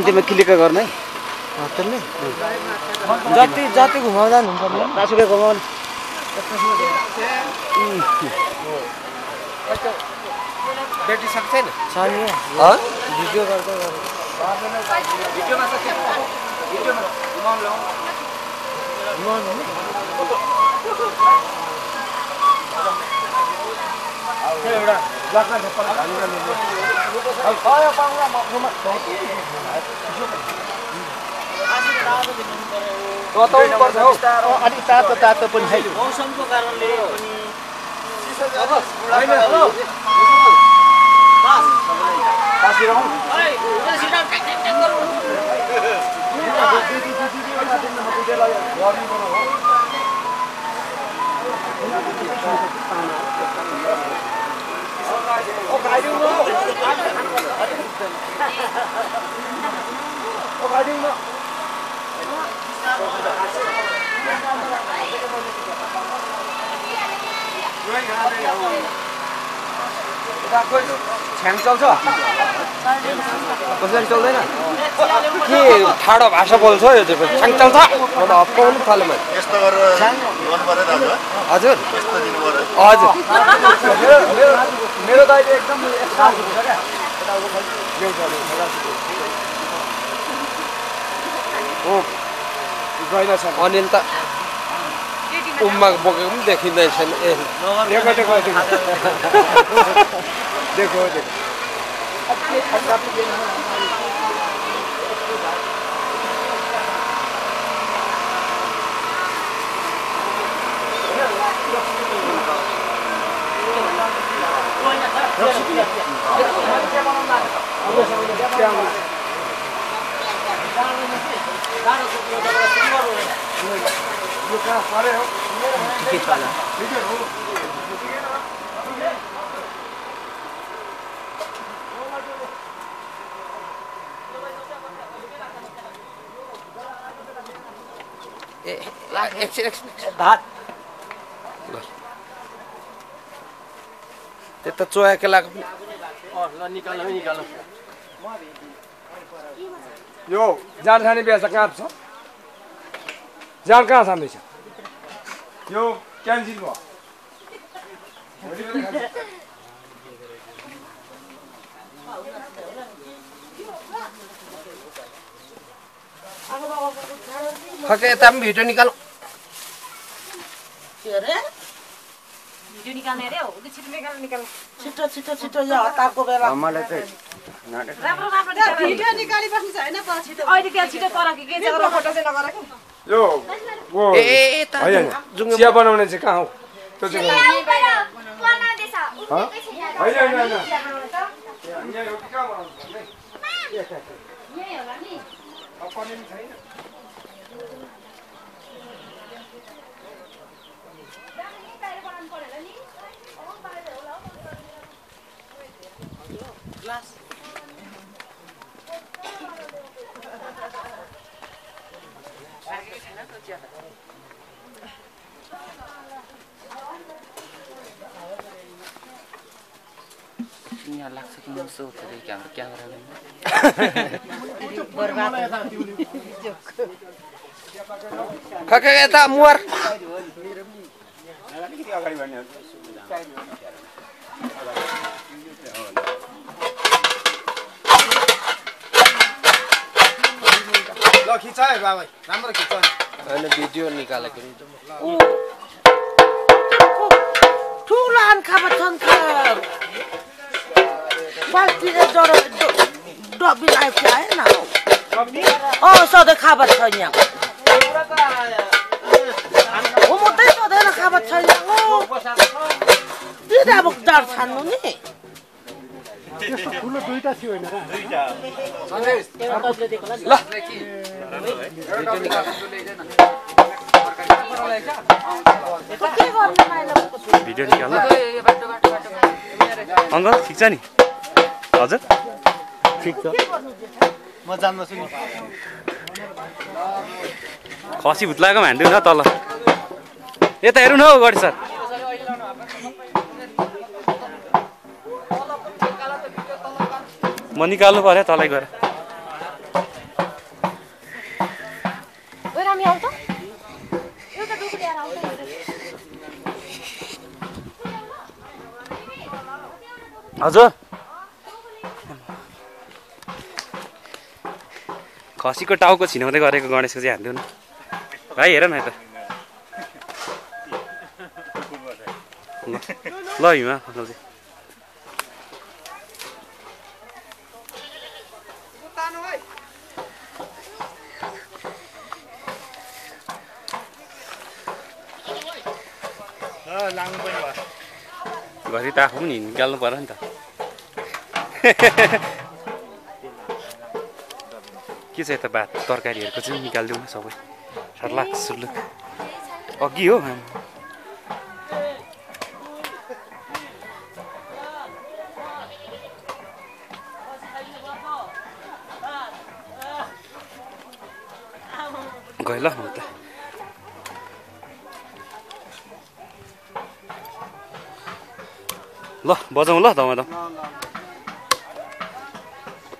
त्यसमा क्लिक गर्ने है त्यसले जति जति घुमाउँदा नि हुन्छ नासुकै घुमाउने ब्याट्री सक्छ नि छैन भिडियो गर्दा भिडियोमा सक्छ भिडियोमा घुमाउन लाउँ एउटा ब्लकमा झपल हालेर लिनु अब भयो पाउँला ममा बताउनु पर्छ हौ अलि तातो तातो पनि छैन मौसमको कारणले पनि हैन पासिरौँ छ्याङ चल्छ कसरी चल्दैन के ठाडो भाषा बोल्छ यो चाहिँ छ्याङ चल्छ मलाई हप्काउनु थाल्यो मैले यस्तो गरेर गर्नु पर्यो दाजु हजुर यस्तो दिनु पर्यो हजुर मेरो दाइले एकदम साथ हुन्छ क्या अनिल त उम्मा बोकेको पनि देखिँदैन छैन ए देखो त्यो त चोयाके लाग्यो यो जान खाने बेचा कहाँ छ जान कहाँ छँदैछ यो क्यान्सिल भयो खके यता पनि भिडियो निकाल के अरे भिडियो निकाल्ने रे हो छिटो निकाल छिटो यो हतारको बेला मलाई चाहिँ राम्रो भिडियो निकाली बस्नु छ हैन पछि त अहिले त्यहाँ छिटो पर के चाहिँ फोटो चाहिँ नगर के यो हैन चिया बनाउने चाहिँ कहाँ हो त्यो चाहिँ हैन यहाँ रोटी कहाँ बनाउनु पर्ने यही होला नि अपने पनि छैन ग्लास यहाँ लाग्छ कि मसो उठ्दै हाम्रो क्यामेराले खके यता मुवर ल खिचाए बाबा राम्रो खिच्छ हैन भिडियो निकालेको ठुला खाबा छन्थर पाल्टीले डरो डबी लाइफ आएन सधैँ खाबा छैन यहाँ म मात्रै सधैँ खाबा छैन दिदी अब डर छान्नु नि ठुलो दुईटा थियो हैन ल भिडियो निकाल्नु अङ्कल ठिक छ नि हजुर ठीक छ म जान्छु नि खसी भुत लागेको हान्दिउँ न तल यता हेर्नु न हौ गडी सर म निकाल्नु पर्यो तलै गएर हजुर खसीको टाउको छिनाउँदै गरेको गणेशको चाहिँ हान्दिउँ न भाइ हेर न यता ल हिमा घरि त आफू पनि निकाल्नु पर्यो नि त के छ यता भात तरकारीहरूको चाहिँ निकालिदिउँ न सबै सर्लाक सुल्लुक अघि हो गयो ल त ल बजाउँ ल धमाधम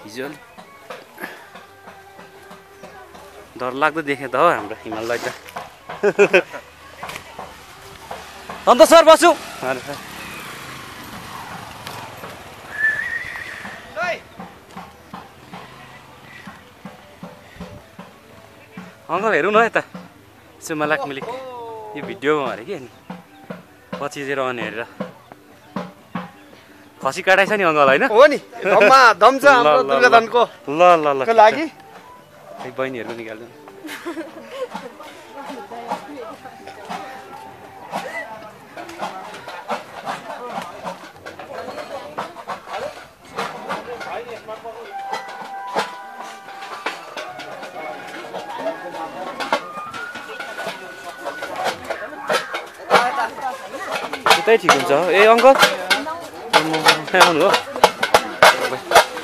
हिजो अलि डरलाग्दो देखेँ त हो हाम्रो हिमाललाई त अन्त सर बसु अङ्कल हेरौँ न यता यसो मलाक मिलिक यो भिडियोमा अरे के नि पछि चाहिँ रहने हेरेर खसी काटाइछ नि अङ्कल होइन हो नि धम्मा धम छ हाम्रो दुर्गाधनको ल ल ल को लागि बहिनीहरूको निकाल्नु त्यही ठिक हुन्छ ए अङ्कल आउनु हो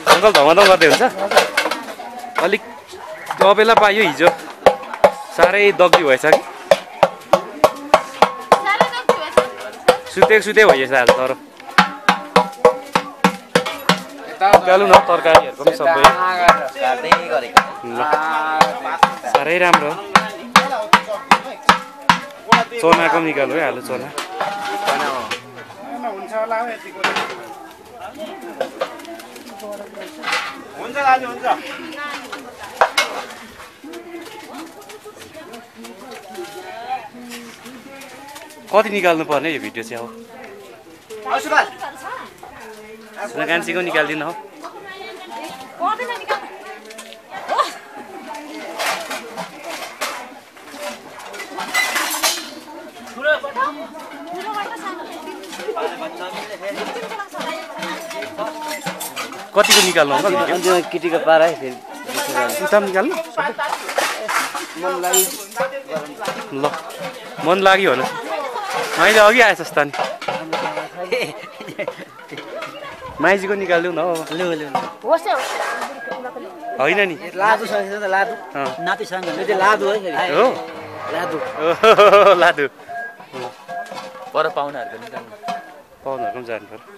अङ्कल धमाधम गर्दै हुन्छ अलिक अबेला पायो हिजो साह्रै दग्दी भएछ कि सुते भइएछ आज तर निकालौँ न तरकारीहरूको पनि सबै साह्रै राम्रो चनाको पनि निकाल्नु है आलु चना हुन्छ दाजु हुन्छ कति निकाल्नु पर्ने यो भिडियो चाहिँ अब कान्छीको निकालिदिनु हो कतिको निकाल्नु अङ्कल केटीको पारा उता निकाल्नु ल मन लाग्यो होला माइज अघि आएछ जस्ता नि माइजीको निकालिदिउँ न होइन नि लादु लादु नातिसँग लादु है हो लादु लादु पर पाहुनाहरूको निकाल्नु पाहुनाहरूको पनि जानु पर्यो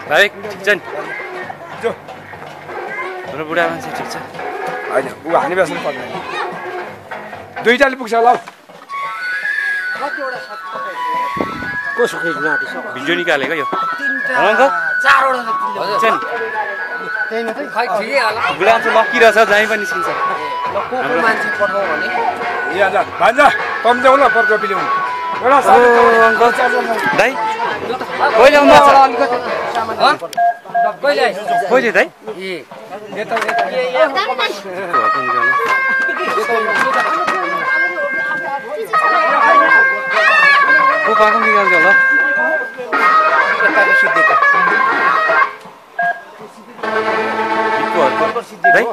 भाइ ठिक छ नि हाम्रो बुढा मान्छे ठिक छ होइन ऊ हानि बेच्नु पर्दैन दुईटाले पुग्छ होला कसो खै नाति भिडियो निकालेको यो अङ्कल चारवटा बुढा मान्छे लक्की रहेछ जहीँ पनि निस्किन्छ मान्छे पठाउ भने यहाँ भान्जा कम्जाउँ ल पर्को पिल्याउनु अङ्कल दाइ कहिले आउनु कहिले दाइ को पाएको निकाल्छ होला दाइ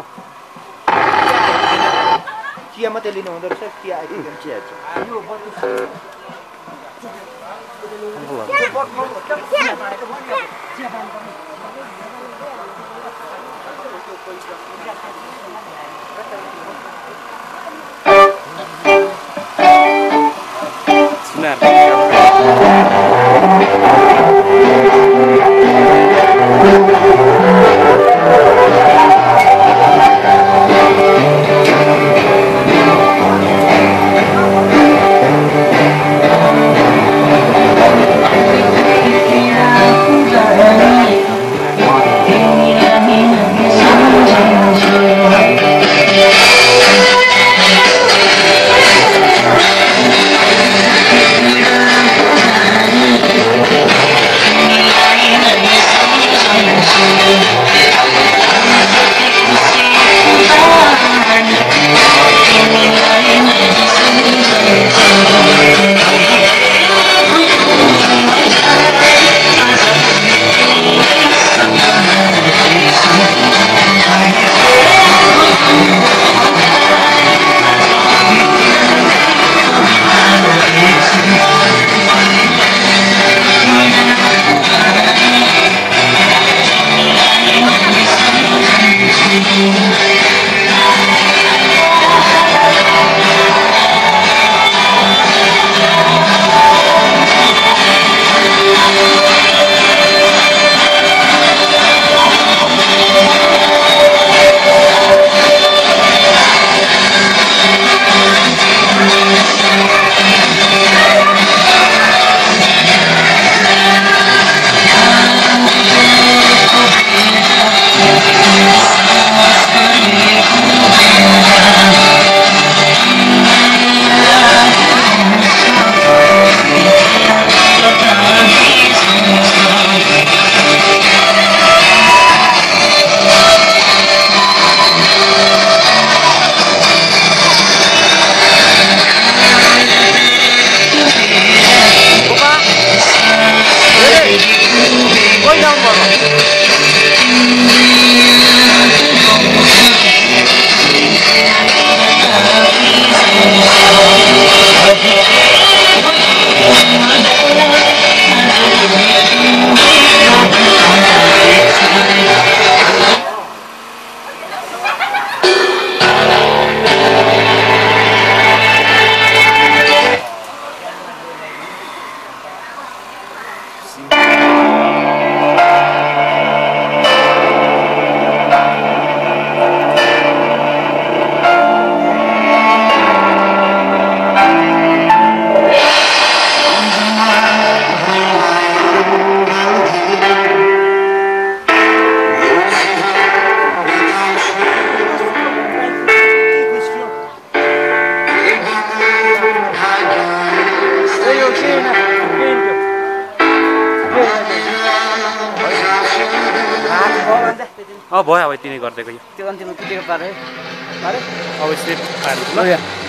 चिया मात्रै लिनु हुँदो रहेछ चिया चिया भयो अब यति नै गरिदिएको यो त्यो अन्तिममा कुटेको पार है अब स्लिप पार्नु ल